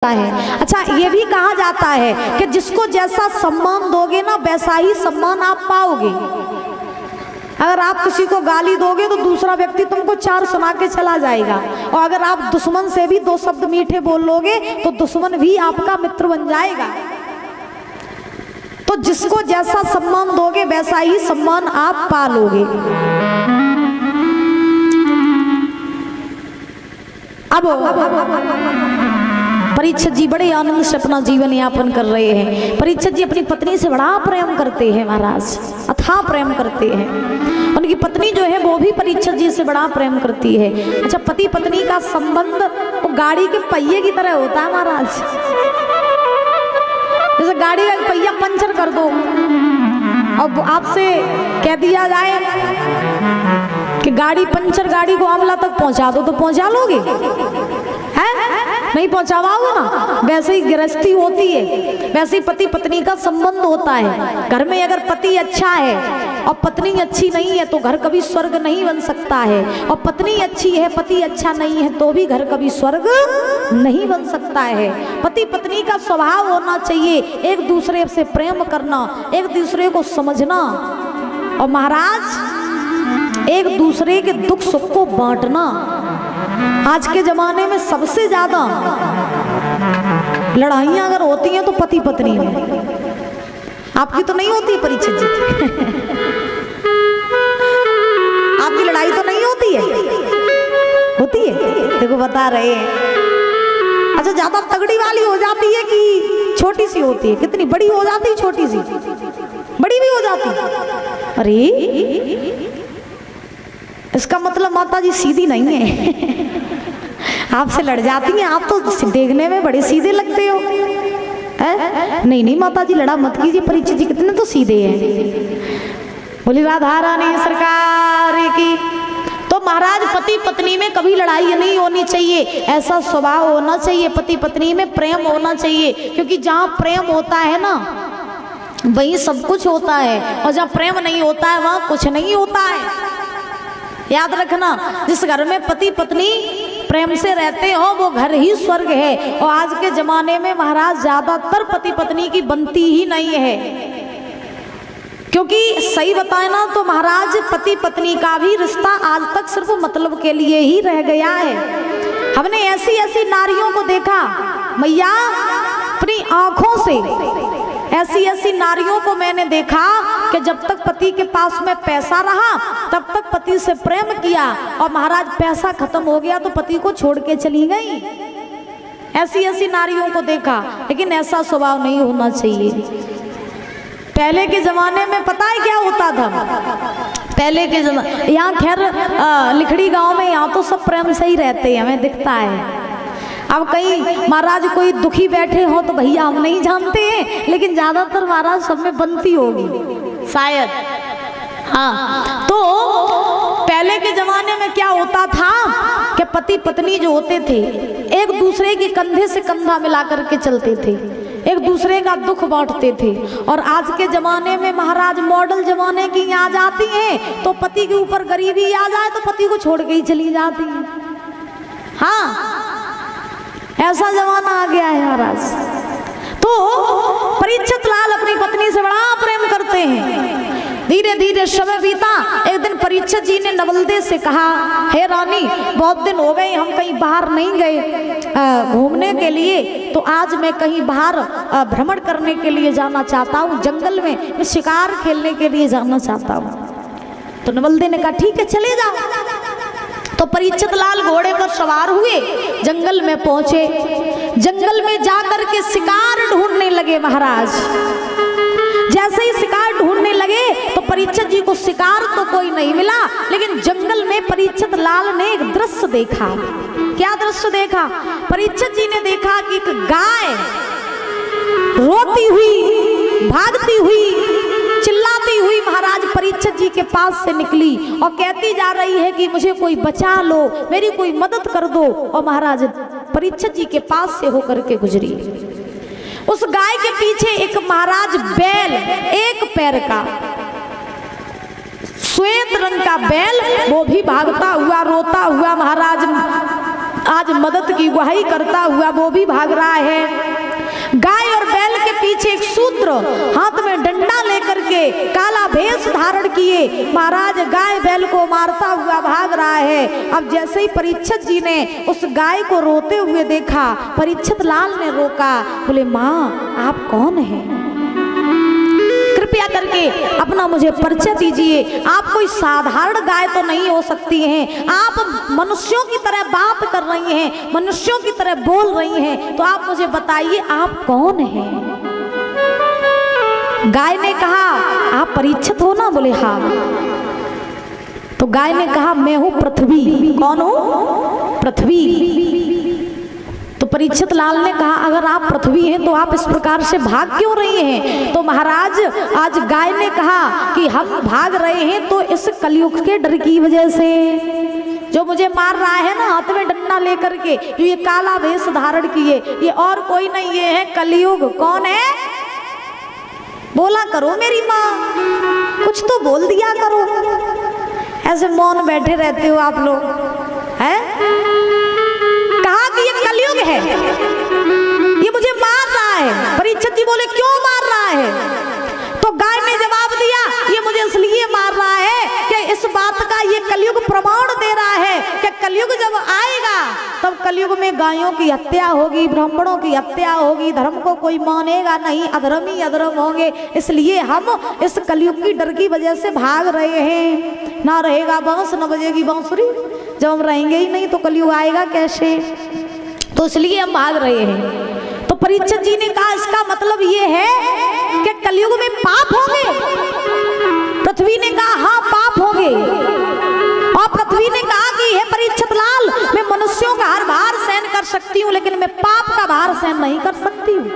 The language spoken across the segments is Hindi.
है। अच्छा, ये भी कहा जाता है कि जिसको जैसा सम्मान दोगे ना वैसा ही सम्मान आप पाओगे। अगर आप किसी को गाली दोगे तो दूसरा व्यक्ति तुमको चार सुना के चला जाएगा, और अगर आप दुश्मन से भी दो शब्द मीठे बोल लोगे तो दुश्मन भी आपका मित्र बन जाएगा। तो जिसको जैसा सम्मान दोगे वैसा ही सम्मान आप पालोगे। अब परीक्षित जी बड़े आनंद से अपना जीवन यापन कर रहे हैं। परीक्षित जी अपनी पत्नी से बड़ा प्रेम करते हैं महाराज, अथाह प्रेम करते हैं। उनकी पत्नी जो है वो भी परीक्षित जी से बड़ा प्रेम करती है। अच्छा, पति पत्नी का संबंध वो गाड़ी के पहिए की तरह होता है महाराज। जैसे गाड़ी का पहिया पंचर कर दो, अब आपसे कह दिया जाए कि गाड़ी पंचर, गाड़ी को आमला तक पहुंचा दो, तो पहुंचा लोगे? नहीं पहुंचा पाओगे ना। वैसे ही गृहस्थी होती है, वैसे ही पति पत्नी का संबंध होता है। घर में अगर पति अच्छा है और पत्नी अच्छी नहीं है तो घर कभी स्वर्ग नहीं बन सकता है, और पत्नी अच्छी है पति अच्छा नहीं है तो भी घर कभी स्वर्ग नहीं बन सकता है। पति पत्नी का स्वभाव होना चाहिए एक दूसरे से प्रेम करना, एक दूसरे को समझना, और महाराज एक दूसरे के दुख सुख को बांटना। आज के जमाने में सबसे ज्यादा लड़ाइयां अगर होती हैं तो पति पत्नी में। आपकी तो नहीं होती है परीक्षित जी? आपकी लड़ाई तो नहीं होती है? होती है, देखो बता रहे हैं। अच्छा, ज्यादा तगड़ी वाली हो जाती है कि छोटी सी होती है? कितनी बड़ी हो जाती है? छोटी सी, बड़ी भी हो जाती है। अरे इसका मतलब माता जी सीधी नहीं है। आपसे लड़ जाती हैं, आप तो देखने में बड़े सीधे लगते हो। नहीं नहीं माता जी लड़ा मत कीजिए, परीक्षित जी कितने तो सीधे हैं। बोली राधा रानी सरकार की। तो महाराज पति पत्नी में कभी लड़ाई नहीं होनी चाहिए, ऐसा स्वभाव होना चाहिए। पति पत्नी में प्रेम होना चाहिए, क्योंकि जहाँ प्रेम होता है ना वहीं सब कुछ होता है, और जहाँ प्रेम नहीं होता है वहाँ कुछ नहीं होता है। याद रखना, जिस घर में पति पत्नी प्रेम से रहते हो वो घर ही स्वर्ग है। और आज के जमाने में महाराज ज्यादातर पति पत्नी की बनती ही नहीं है, क्योंकि सही बताए ना तो महाराज पति पत्नी का भी रिश्ता आज तक सिर्फ मतलब के लिए ही रह गया है। हमने ऐसी ऐसी नारियों को देखा मैया, अपनी आंखों से ऐसी ऐसी नारियों को मैंने देखा कि जब तक पति के पास में पैसा रहा तब तक पति से प्रेम किया, और महाराज पैसा खत्म हो गया तो पति को छोड़ के चली गई। ऐसी ऐसी नारियों को देखा, लेकिन ऐसा स्वभाव नहीं होना चाहिए। पहले के जमाने में पता है क्या होता था? पहले के जमाने, यहाँ खैर लिखड़ी गांव में यहाँ तो सब प्रेम से ही रहते हैं, हमें दिखता है। अब कहीं महाराज कोई दुखी बैठे हो तो भैया हम नहीं जानते हैं, लेकिन ज्यादातर महाराज सब में बनती होगी शायद। हाँ, तो पहले के जमाने में क्या होता था कि पति पत्नी जो होते थे एक दूसरे के कंधे से कंधा मिला करके चलते थे, एक दूसरे का दुख बांटते थे। और आज के जमाने में महाराज मॉडल जमाने की आ जाती हैं, तो पति के ऊपर गरीबी आ जाए तो पति को छोड़ के ही चली जाती है। हाँ, ऐसा जमाना आ गया है महाराज। तो परीक्षित लाल अपनी पत्नी से बड़ा प्रेम करते हैं। धीरे धीरे समय बीता। एक दिन परीक्षित जी ने नवलदे से कहा, हे रानी बहुत दिन हो गए हम कहीं बाहर नहीं गए घूमने के लिए, तो आज मैं कहीं बाहर भ्रमण करने के लिए जाना चाहता हूँ, जंगल में मैं शिकार खेलने के लिए जाना चाहता हूँ। तो नवलदे ने कहा ठीक है चले जाओ। तो परीक्षित लाल घोड़े पर सवार हुए, जंगल में पहुंचे। जंगल में जाकर के शिकार ढूंढने लगे महाराज। जैसे ही शिकार ढूंढने लगे तो परीक्षित जी को शिकार तो कोई नहीं मिला, लेकिन जंगल में परीक्षित लाल ने एक दृश्य देखा। क्या दृश्य देखा? परीक्षित जी ने देखा कि एक गाय रोती हुई, भागती हुई, चिल्लाती हुई महाराज परीक्षित जी के पास से निकली और कहती जा रही है कि मुझे कोई बचा लो, मेरी कोई मदद कर दो। और महाराज परीक्षित जी के पास से होकर के गुजरी। उस गाय के पीछे एक महाराज बैल, एक पैर का श्वेत रंग का बैल, वो भी भागता हुआ रोता हुआ महाराज आज मदद की गुहाई करता हुआ वो भी भाग रहा है। गाय और बैल के पीछे एक शूद्र हाथ में डंडा लेकर के काला भेष धारण किए महाराज गाय बैल को मारता हुआ भाग रहा है। अब जैसे ही परीक्षित जी ने उस गाय को रोते हुए देखा, परीक्षित लाल ने रोका, बोले माँ आप कौन हैं? कृपया करके अपना मुझे परिचय दीजिए। आप कोई साधारण गाय तो नहीं हो सकती हैं, आप मनुष्यों की तरह बात कर रही हैं, मनुष्यों की तरह बोल रही हैं, तो आप मुझे बताइए आप कौन हैं? गाय ने कहा आप परीक्षित हो ना? बोले हाँ। तो गाय ने कहा मैं हूं पृथ्वी। कौन हूं? पृथ्वी। तो परीक्षित लाल ने कहा अगर आप पृथ्वी हैं तो आप इस प्रकार से भाग क्यों रही हैं? तो महाराज आज गाय ने कहा कि हम भाग रहे हैं तो इस कलयुग के डर की वजह से, जो मुझे मार रहा है ना हाथ में डंडा लेकर के, जो ये काला वेश धारण किए, ये और कोई नहीं, ये है कलयुग। कौन है? बोला करो मेरी माँ, कुछ तो बोल दिया करो, ऐसे मौन बैठे रहते हो आप लोग हैं? कहा कि ये कलयुग है, ये मुझे मार रहा है। परीक्षित जी बोले क्यों मार रहा है? तो गाय ने जवाब दिया ये मुझे इसलिए मार रहा है कि इस बात का ये कलयुग प्रमाण दे रहा है कि कलयुग जब आएगा तब कलयुग में गायों की हत्या होगी, ब्राह्मणों की हत्या होगी, धर्म को कोई मानेगा नहीं, अधर्म ही अधर्म होंगे। इसलिए हम इस कलयुग की डर की वजह से भाग रहे हैं। ना रहेगा बांस न बजेगी बांसुरी, जब हम रहेंगे ही नहीं तो कलयुग आएगा कैसे? तो इसलिए हम भाग रहे हैं। तो परीक्षित जी ने कहा इसका मतलब ये है कि कलयुग में पाप होंगे? पृथ्वी ने कहा हाँ पाप होंगे। और पृथ्वी ने कहा कि हे परीक्षित लाल मैं मनुष्यों का हर भार सहन कर सकती हूँ लेकिन मैं पाप का भार सहन नहीं कर सकती हूँ।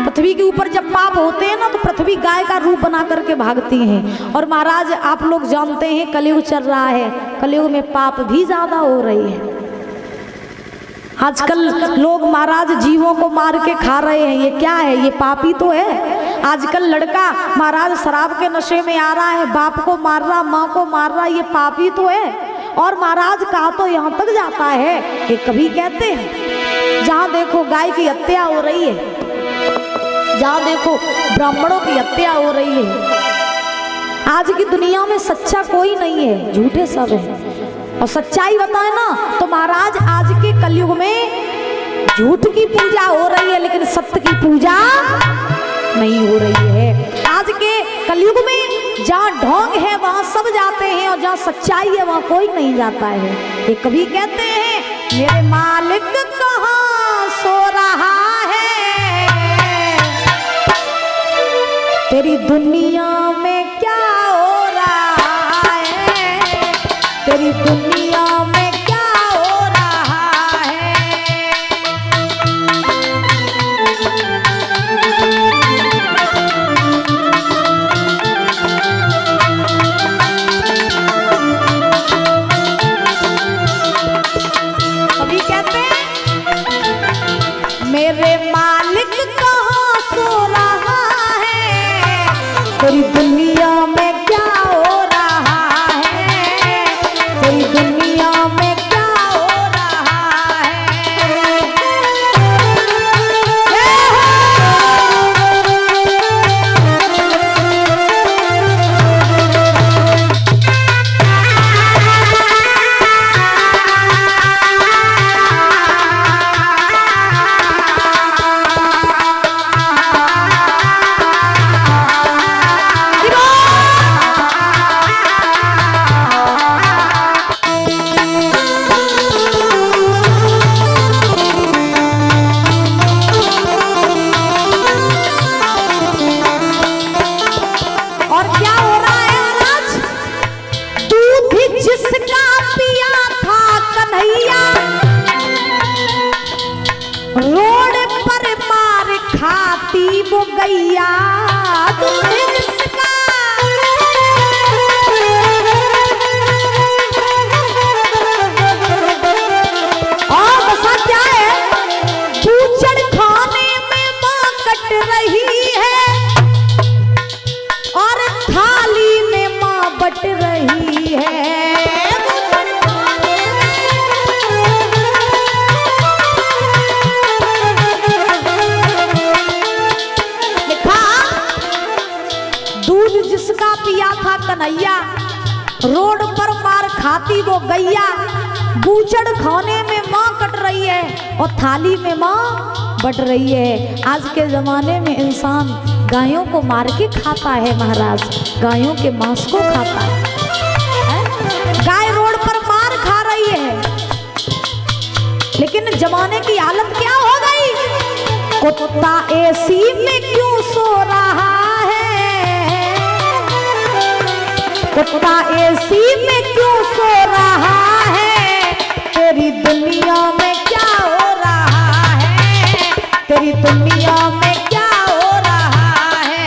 पृथ्वी के ऊपर जब पाप होते हैं ना तो पृथ्वी गाय का रूप बना करके भागती हैं। और महाराज आप लोग जानते हैं कलयुग चल रहा है, कलयुग में पाप भी ज्यादा हो रही है। आजकल लोग महाराज जीवों को मार के खा रहे हैं, ये क्या है? ये पाप ही तो है। आजकल लड़का महाराज शराब के नशे में आ रहा है, बाप को मार रहा, माँ को मार रहा, ये पाप ही तो है। और महाराज कहा तो यहाँ तक जाता है ये कभी कहते हैं जहाँ देखो गाय की हत्या हो रही है, जहाँ देखो ब्राह्मणों की हत्या हो रही है। आज की दुनिया में सच्चा कोई नहीं है, झूठे सब है। और सच्चाई बताए ना तो महाराज आज के कलयुग में झूठ की पूजा हो रही है लेकिन सत्य की पूजा नहीं हो रही है। आज के कलयुग में जहाँ ढोंग है वहाँ सब जाते हैं और जहाँ सच्चाई है वहाँ कोई नहीं जाता है। ये कभी कहते हैं मेरे मालिक कहाँ सो रहा है, तेरी दुनिया में क्या हो रहा है, तेरी दुनिया में क्या हो रहा है। अभी कहते हैं मेरे मालिक कहाँ सो रहा है, तेरी दुनिया में क्या हो रहा है, तेरी दुनिया में क्या हो रहा है। वो गैया और बसा क्या है, पूछड़ खाने में माँ कट रही है और थाली में माँ बट रही है। कन्हैया, रोड पर मार खाती वो गैया, बूचड़ खाने में माँ कट रही है और थाली में माँ बट रही है। आज के ज़माने में इंसान गायों को मार के खाता है महाराज, गायों के मांस को खाता है। गाय रोड पर मार खा रही है, लेकिन जमाने की हालत क्या हो गई? कुत्ता एसी में क्यों सो रहा है, कुत्ता एसी में क्यों सो रहा है, तेरी दुनिया में क्या हो रहा है, तेरी दुनिया में क्या हो रहा है।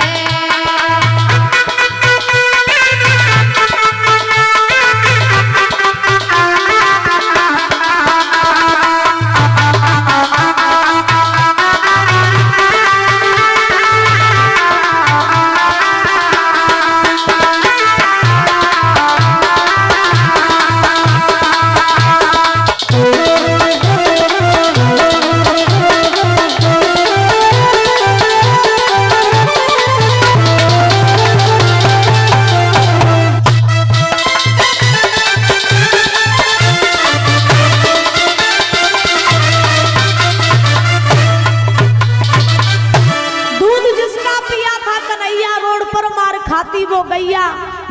वो गैया,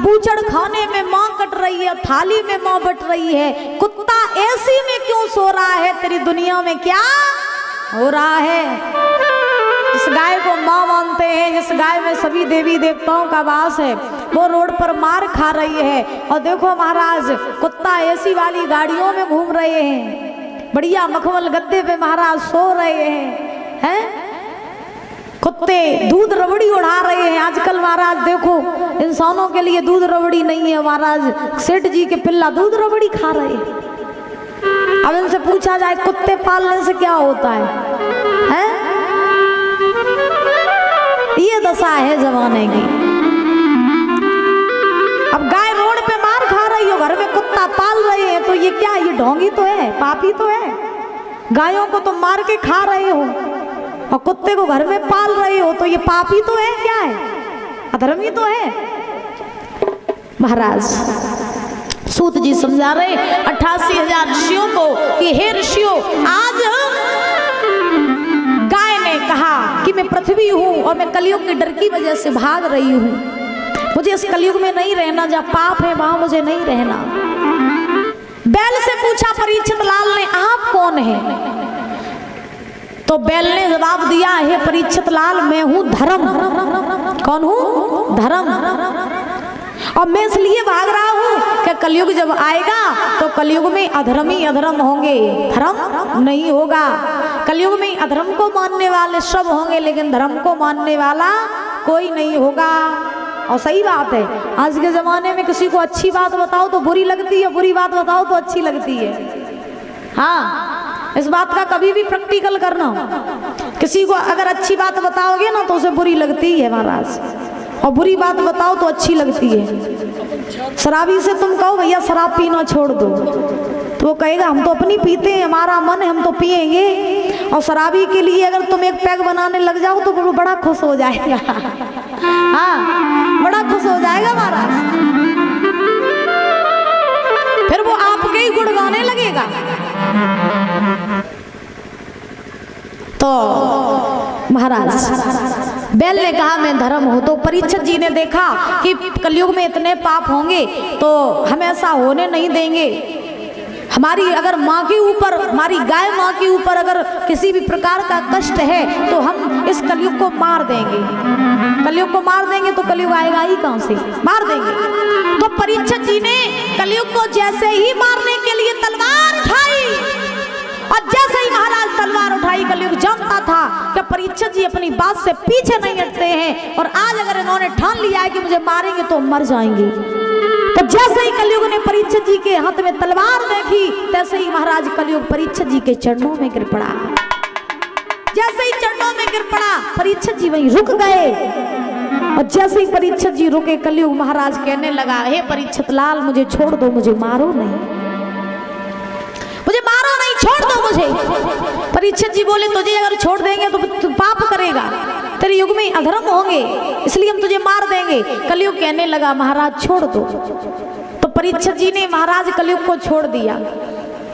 बूचड़ खाने में माँ कट रही है, थाली में माँ बट रही है, कुत्ता एसी में क्यों सो रहा है, तेरी दुनिया में क्या हो रहा है। जिस गाय को माँ मानते हैं, जिस गाय में सभी देवी देवताओं का वास है, वो रोड पर मार खा रही है। और देखो महाराज, कुत्ता एसी वाली गाड़ियों में घूम रहे हैं, बढ़िया मखमल गद्दे पे महाराज सो रहे हैं। कुत्ते दूध रबड़ी उड़ा रहे हैं। आजकल महाराज देखो, इंसानों के लिए दूध रबड़ी नहीं है महाराज, सेठ जी के पिल्ला दूध रबड़ी खा रहे हैं। अब इनसे पूछा जाए कुत्ते पालने से क्या होता है? ये दशा है जमाने की। अब गाय रोड पे मार खा रही हो, घर में कुत्ता पाल रहे हैं, तो ये क्या, ये ढोंगी तो है, पापी तो है। गायों को तो मार के खा रहे हो और कुत्ते को घर में पाल रहे हो, तो ये पापी तो है, क्या है, अधर्मी तो है। महाराज सूत जी समझा रहे 88,000 ऋषियों को कि हे ऋषियों, आज गाय ने कहा कि मैं पृथ्वी हूँ और मैं कलयुग के डर की वजह से भाग रही हूँ, मुझे इस कलयुग में नहीं रहना, जहाँ पाप है वहां मुझे नहीं रहना। बैल से पूछा परीक्षित लाल ने, आप कौन है? तो बैल ने जवाब दिया, हे परीक्षित लाल, मैं हूं धर्म। कौन हूं? धर्म। और मैं इसलिए भाग रहा हूं कि कलयुग जब आएगा तो कलयुग में अधर्म ही अधर्म होंगे, धर्म नहीं होगा। कलयुग में अधर्म को मानने वाले सब होंगे, लेकिन धर्म को मानने वाला कोई नहीं होगा। और सही बात है, आज के जमाने में किसी को अच्छी बात बताओ तो बुरी लगती है, बुरी बात बताओ तो अच्छी लगती है। हाँ, इस बात का कभी भी प्रैक्टिकल करना। किसी को अगर अच्छी बात बताओगे ना तो उसे बुरी लगती है महाराज, और बुरी बात बताओ तो अच्छी लगती है। शराबी से तुम कहो भैया शराब पीना छोड़ दो, तो वो कहेगा हम तो अपनी पीते हैं, हमारा मन है हम तो पिएंगे। और शराबी के लिए अगर तुम एक पैग बनाने लग जाओ तो वो बड़ा खुश हो जाएगा। हाँ, बड़ा खुश हो जाएगा महाराज, फिर वो आपके ही गुण गाने लगेगा। तो महाराज बैल ने कहा मैं धर्म हूं। तो परीक्षित जी ने देखा कि कलयुग में इतने पाप होंगे तो हम ऐसा होने नहीं देंगे। हमारी अगर माँ के ऊपर, हमारी गाय माँ के ऊपर अगर किसी भी प्रकार का कष्ट है तो हम इस कलयुग को मार देंगे। कलयुग को मार देंगे तो कलयुग आएगा ही कहां से, मार देंगे। तो परीक्षित जी ने कलयुग को जैसे ही मारने के लिए तलवार उठाई, और जैसे ही महाराज तलवार उठाई, कलयुग जानता था कि परीक्षित जी अपनी बात से पीछे नहीं हटते हैं, और आज अगर इन्होंने ठान लिया है कि मुझे मारेंगे तो मर जाएंगे। तो जैसे ही कलयुग ने परीक्षित जी के हाथ में तलवार देखी, तैसे ही महाराज कलयुग परीक्षित जी के चरणों में गिर पड़ा। जैसे ही चरणों में गिर पड़ा, परीक्षित जी वहीं रुक गए। और जैसे ही परीक्षित जी रुके, कलयुग महाराज कहने लगा, हे परीक्षित लाल, मुझे छोड़ दो, मुझे मारो नहीं, मुझे मारो नहीं, छोड़ दो मुझे। परीक्षित जी बोले तुझे अगर छोड़ देंगे तो तू पाप करेगा, तेरे तेरे युग में अधर्म होंगे, इसलिए हम तुझे मार देंगे। कलयुग कहने लगा महाराज छोड़ दो। तो परीक्षित जी ने महाराज कलयुग को छोड़ दिया।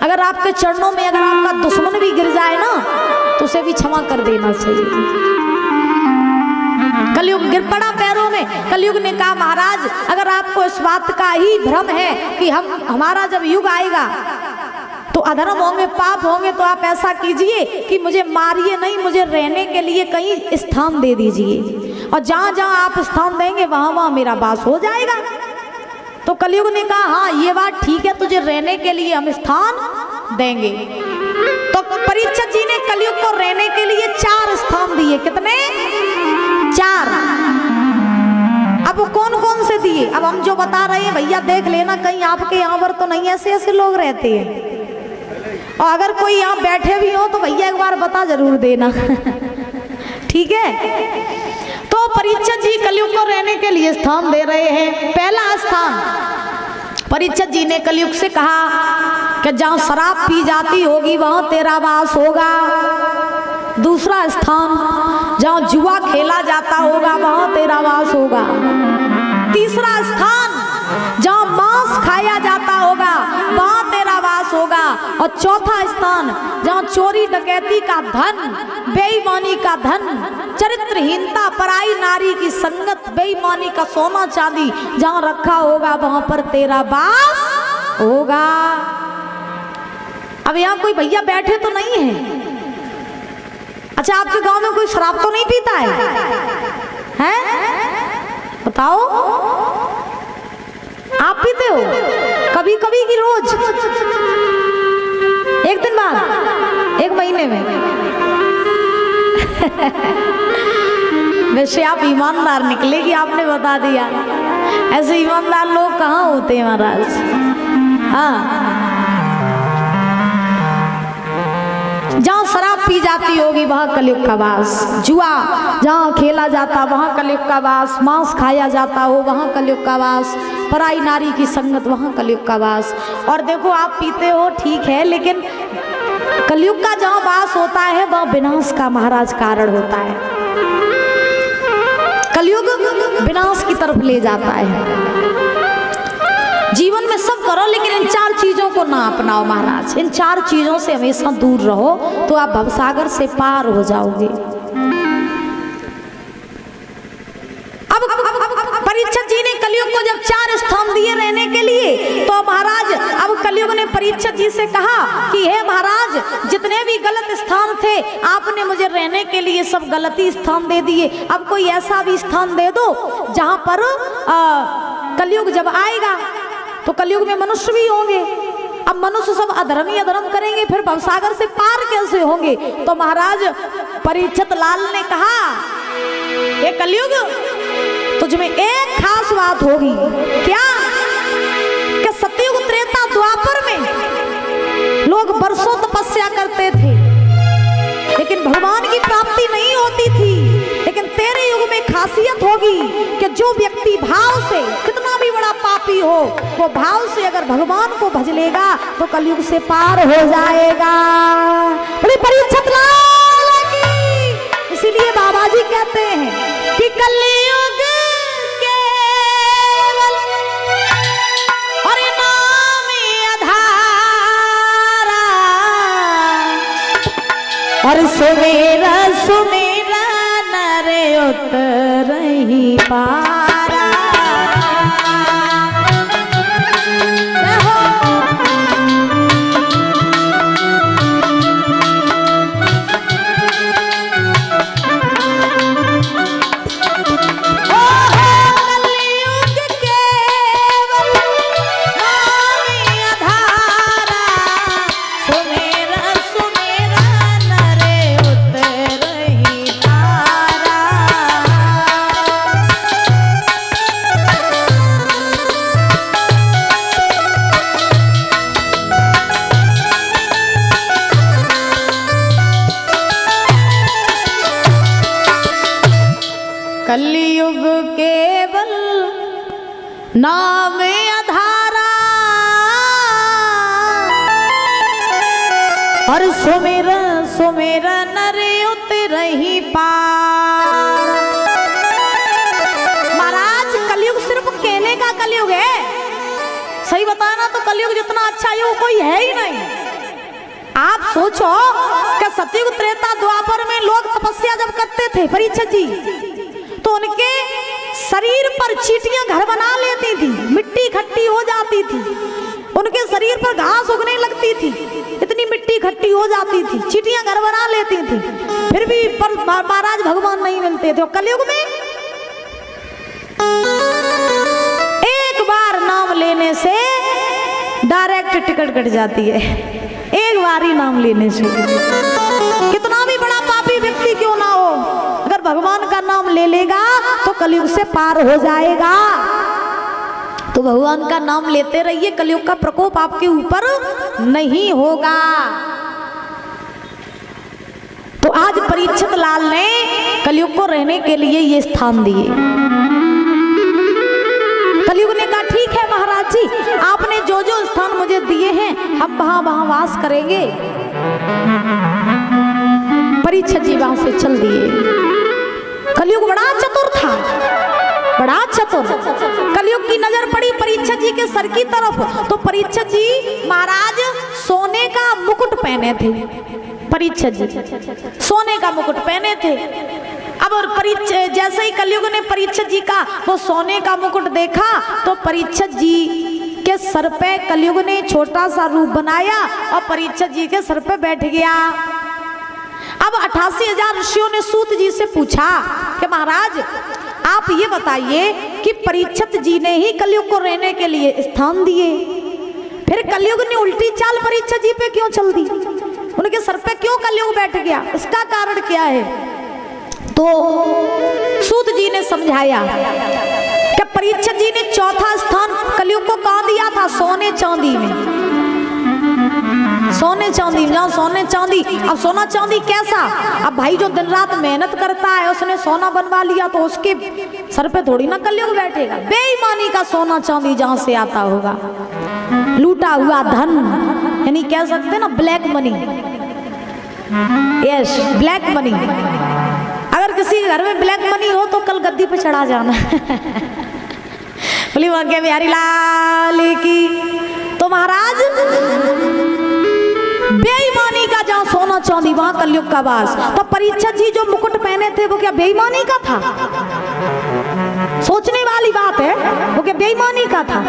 अगर आपके चरणों में अगर आपका दुश्मन भी गिर जाए ना तो उसे भी क्षमा कर देना चाहिए। कलयुग गिर पड़ा पैरों में। कलयुग ने कहा महाराज अगर आपको इस बात का ही भ्रम है कि हमारा जब युग आएगा तो अधर्म होंगे, पाप होंगे, तो आप ऐसा कीजिए कि मुझे मारिए नहीं, मुझे रहने के लिए कहीं स्थान दे दीजिए, और जहां जहां आप स्थान देंगे वहां वहां मेरा वास हो जाएगा। तो कलयुग ने कहा हाँ ये बात ठीक है, तुझे रहने के लिए हम स्थान देंगे। तो परीक्षित जी ने कलयुग को रहने के लिए 4 स्थान दिए। कितने? 4। अब वो कौन कौन से दिए? अब हम जो बता रहे हैं भैया देख लेना, कहीं आपके यहाँ पर तो नहीं ऐसे ऐसे लोग रहते हैं, और अगर कोई यहाँ बैठे भी हो तो भैया एक बार बता जरूर देना। ठीक है। तो परीक्षित जी कलयुग को रहने के लिए स्थान दे रहे हैं। पहला स्थान परीक्षित जी ने कलयुग से कहा कि जहाँ शराब पी जाती होगी वहां तेरा वास होगा। दूसरा स्थान जहाँ जुआ खेला जाता होगा वहां तेरा वास होगा। तीसरा स्थान जहाँ मांस खाया जाता होगा वहां तेरा वास होगा। और चौथा स्थान जहाँ चोरी डकैती का धन, बेईमानी का धन, चरित्रहीनता, पराई नारी की संगत, बेईमानी का सोना चांदी जहाँ रखा होगा वहां पर तेरा वास होगा। अब यहाँ कोई भैया बैठे तो नहीं है? अच्छा आपके गांव में कोई शराब तो नहीं पीता है? बताओ आप पीते हो? कभी कभी की रोज? एक दिन बाद? एक महीने में? वैसे आप ईमानदार निकले कि आपने बता दिया। ऐसे ईमानदार लोग कहाँ होते हैं महाराज? हाँ, जहाँ शराब पी जाती होगी वहाँ कलयुग का वास, जुआ जहाँ खेला जाता वहाँ कलयुग का वास, मांस खाया जाता हो वहाँ कलयुग का वास, पराई नारी की संगत वहाँ कलयुग का वास। और देखो आप पीते हो ठीक है, लेकिन कलयुग का जहाँ वास होता है वहाँ विनाश का महाराज कारण होता है। कलयुग विनाश की तरफ ले जाता है। जीवन में सब करो लेकिन इन 4 चीजों को ना अपनाओ महाराज। इन 4 चीजों से हमेशा दूर रहो तो आप भवसागर से पार हो जाओगे। अब परीक्षित जी ने कलयुग को जब 4 स्थान दिए रहने के लिए तो महाराज अब कलयुग ने परीक्षित जी से कहा कि हे महाराज जितने भी गलत स्थान थे आपने मुझे रहने के लिए सब गलती स्थान दे दिए। अब कोई ऐसा भी स्थान दे दो जहां पर कलयुग जब आएगा तो कलयुग में मनुष्य भी होंगे। अब मनुष्य सब अधर्म ही अधर्म करेंगे, फिर भवसागर से पार कैसे होंगे? तो महाराज परीक्षित लाल ने कहा ये कलयुग तुझ में एक खास बात होगी। क्या? कि सतयुग त्रेता द्वापर में लोग बरसों तपस्या करते थे लेकिन भगवान की प्राप्ति नहीं होती थी, लेकिन तेरे युग में खासियत होगी कि जो व्यक्ति भाव से, कितना भी बड़ा पापी हो, वो भाव से अगर भगवान को भज लेगा तो कलयुग से पार हो जाएगा। बड़ी परीक्षित लाल की। इसीलिए बाबा जी कहते हैं कि कलयुग केवल और नाम आधारा, और सुमेरा सुमेरा नर उतरहि पारा। कलयुग केवल नाम आधारा, और सुमिर सुमिर नर उतरहि पारा। कलयुग जितना अच्छा है वो कोई है ही नहीं। आप सोचो कि सतयुग त्रेता द्वापर में लोग तपस्या जब करते थे परीक्षित जी, तो उनके शरीर पर चींटियां घर बना लेती थी, मिट्टी इकट्ठी हो जाती थी, उनके शरीर पर घास उगने लगती थी, इतनी मिट्टी इकट्ठी हो जाती थी, चींटियां घर बना लेती थी, फिर भी पर महाराज भगवान नहीं मिलते थे। कलयुग में एक बार नाम लेने से डायरेक्ट टिकट कट जाती है, एक बार ही नाम लेने से। कितना भी बड़ा पापी व्यक्ति क्यों ना हो, अगर भगवान का नाम ले लेगा तो कलयुग से पार हो जाएगा। तो भगवान का नाम लेते रहिए, कलयुग का प्रकोप आपके ऊपर नहीं होगा। तो आज परीक्षित लाल ने कलयुग को रहने के लिए ये स्थान दिए। कलयुग ने कहा ठीक है महाराज जी, आपने जो जो स्थान मुझे दिए हैं हम वहां वहां वास करेंगे। परीक्षित जी वहां से चल दिए। कलयुग बड़ा चतुर था, बड़ा चतुर। कलयुग की नजर पड़ी परीक्षित जी के सर की तरफ, तो परीक्षित जी महाराज सोने का मुकुट पहने थे। परीक्षित जी सोने का मुकुट पहने थे। अब और परीक्षित जैसे ही कलयुग ने परीक्षित जी का वो सोने का मुकुट देखा, तो परीक्षित जी के सर पे कलयुग ने छोटा सा रूप बनाया और परीक्षित जी के सर पे बैठ गया। अब 88,000 ऋषियों ने सूत जी से पूछा कि महाराज आप ये बताइए कि परीक्षित जी ने ही कलयुग को रहने के लिए स्थान दिए, फिर कलयुग ने उल्टी चाल परीक्षित जी पे क्यों चल दी, उनके सर पे क्यों कलयुग बैठ गया, इसका कारण क्या है? तो सूत जी ने समझाया कि परीक्षित जी ने चौथा स्थान कलयुग को कहाँ दिया था? सोने चांदी में। सोने चांदी, जहाँ सोने चांदी। अब सोना चांदी कैसा? अब भाई जो दिन रात मेहनत करता है उसने सोना बनवा लिया तो उसके सर पे थोड़ी ना कलयुग बैठेगा। बेईमानी का सोना चांदी जहाँ से आता होगा, लूटा हुआ धन, यानी कह सकते ना black money. Yes, black money. अगर किसी घर में ब्लैक मनी हो तो कल गद्दी पे चढ़ा जाना। बोली वाक्य बिहारी लाल की। तो महाराज बेईमानी का जहाँ सोना चांदी वहां कलयुग का वास। तो परीक्षित जी जो मुकुट पहने थे वो क्या बेईमानी का था? सोचने वाली बात है, वो क्या बेईमानी का था?